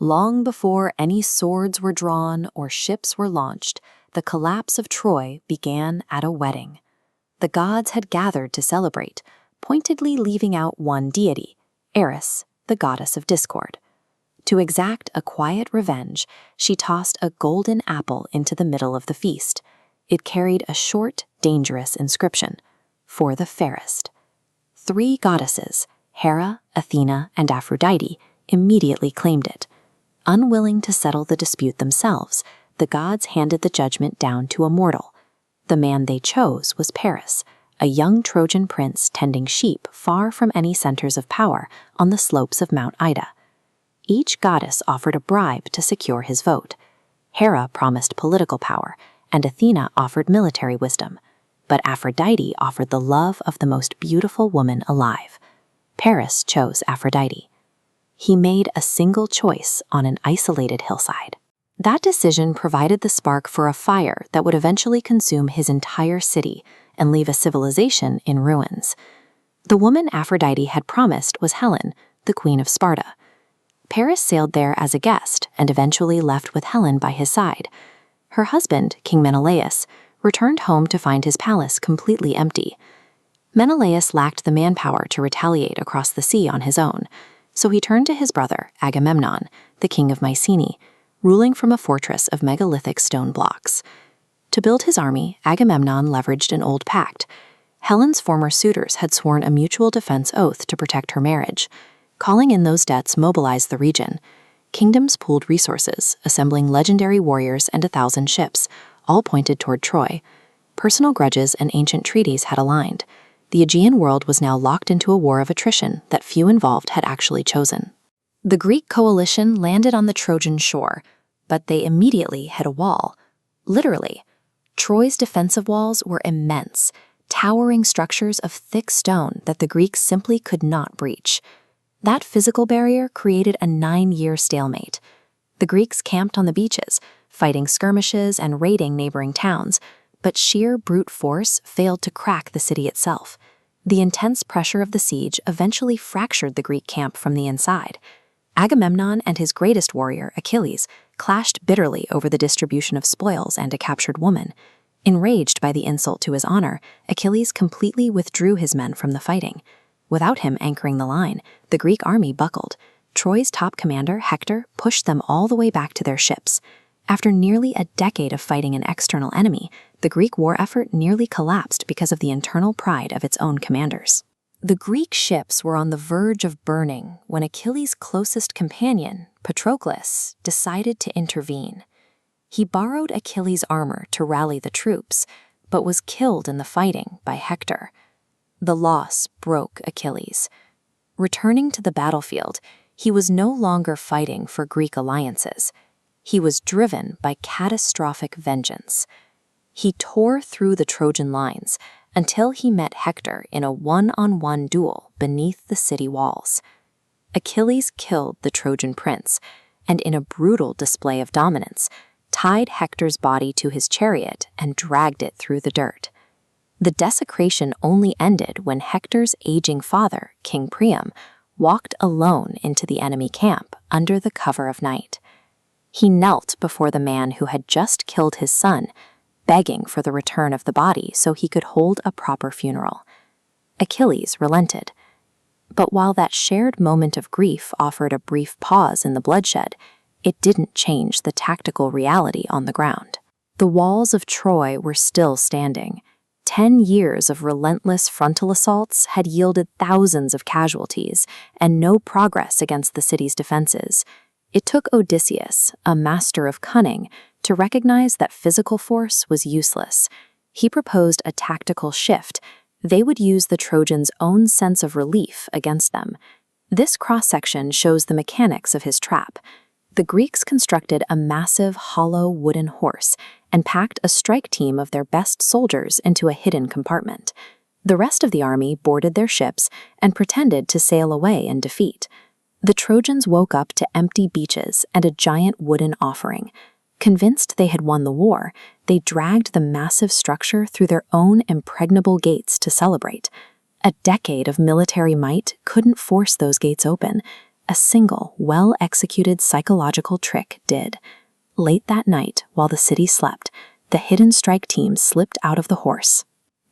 Long before any swords were drawn or ships were launched, the collapse of Troy began at a wedding. The gods had gathered to celebrate, pointedly leaving out one deity, Eris, the goddess of discord. To exact a quiet revenge, she tossed a golden apple into the middle of the feast. It carried a short, dangerous inscription, "For the fairest." 3 goddesses, Hera, Athena, and Aphrodite, immediately claimed it. Unwilling to settle the dispute themselves, the gods handed the judgment down to a mortal. The man they chose was Paris, a young Trojan prince tending sheep far from any centers of power on the slopes of Mount Ida. Each goddess offered a bribe to secure his vote. Hera promised political power, and Athena offered military wisdom. But Aphrodite offered the love of the most beautiful woman alive. Paris chose Aphrodite. He made a single choice on an isolated hillside. That decision provided the spark for a fire that would eventually consume his entire city and leave a civilization in ruins. The woman Aphrodite had promised was Helen, the queen of Sparta. Paris sailed there as a guest and eventually left with Helen by his side. Her husband, King Menelaus, returned home to find his palace completely empty. Menelaus lacked the manpower to retaliate across the sea on his own, so he turned to his brother, Agamemnon, the king of Mycenae, ruling from a fortress of megalithic stone blocks. To build his army, Agamemnon leveraged an old pact. Helen's former suitors had sworn a mutual defense oath to protect her marriage. Calling in those debts mobilized the region. Kingdoms pooled resources, assembling legendary warriors and 1,000 ships, all pointed toward Troy. Personal grudges and ancient treaties had aligned. The Aegean world was now locked into a war of attrition that few involved had actually chosen. The Greek coalition landed on the Trojan shore, but they immediately hit a wall. Literally. Troy's defensive walls were immense, towering structures of thick stone that the Greeks simply could not breach. That physical barrier created a 9-year stalemate. The Greeks camped on the beaches, fighting skirmishes and raiding neighboring towns, but sheer brute force failed to crack the city itself. The intense pressure of the siege eventually fractured the Greek camp from the inside. Agamemnon and his greatest warrior, Achilles, clashed bitterly over the distribution of spoils and a captured woman. Enraged by the insult to his honor, Achilles completely withdrew his men from the fighting. Without him anchoring the line, the Greek army buckled. Troy's top commander, Hector, pushed them all the way back to their ships. After nearly a decade of fighting an external enemy, the Greek war effort nearly collapsed because of the internal pride of its own commanders. The Greek ships were on the verge of burning when Achilles' closest companion, Patroclus, decided to intervene. He borrowed Achilles' armor to rally the troops, but was killed in the fighting by Hector. The loss broke Achilles. Returning to the battlefield, he was no longer fighting for Greek alliances. He was driven by catastrophic vengeance. He tore through the Trojan lines until he met Hector in a one-on-one duel beneath the city walls. Achilles killed the Trojan prince, and in a brutal display of dominance, tied Hector's body to his chariot and dragged it through the dirt. The desecration only ended when Hector's aging father, King Priam, walked alone into the enemy camp under the cover of night. He knelt before the man who had just killed his son, begging for the return of the body so he could hold a proper funeral. Achilles relented. But while that shared moment of grief offered a brief pause in the bloodshed, it didn't change the tactical reality on the ground. The walls of Troy were still standing. 10 years of relentless frontal assaults had yielded thousands of casualties and no progress against the city's defenses. It took Odysseus, a master of cunning, to recognize that physical force was useless. He proposed a tactical shift. They would use the Trojans' own sense of relief against them. This cross-section shows the mechanics of his trap. The Greeks constructed a massive, hollow wooden horse and packed a strike team of their best soldiers into a hidden compartment. The rest of the army boarded their ships and pretended to sail away in defeat. The Trojans woke up to empty beaches and a giant wooden offering. Convinced they had won the war, they dragged the massive structure through their own impregnable gates to celebrate. A decade of military might couldn't force those gates open. A single, well-executed psychological trick did. Late that night, while the city slept, the hidden strike team slipped out of the horse.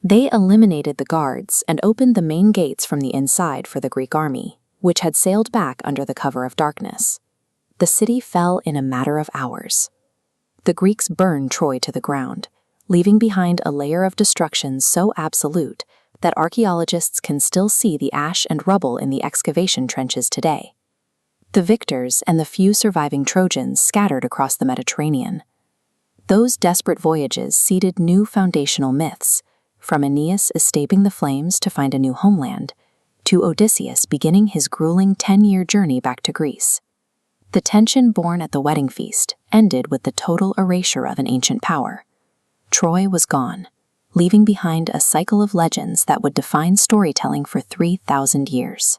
They eliminated the guards and opened the main gates from the inside for the Greek army, which had sailed back under the cover of darkness. The city fell in a matter of hours. The Greeks burned Troy to the ground, leaving behind a layer of destruction so absolute that archaeologists can still see the ash and rubble in the excavation trenches today. The victors and the few surviving Trojans scattered across the Mediterranean. Those desperate voyages seeded new foundational myths, from Aeneas escaping the flames to find a new homeland, to Odysseus beginning his grueling 10-year journey back to Greece. The tension born at the wedding feast ended with the total erasure of an ancient power. Troy was gone, leaving behind a cycle of legends that would define storytelling for 3,000 years.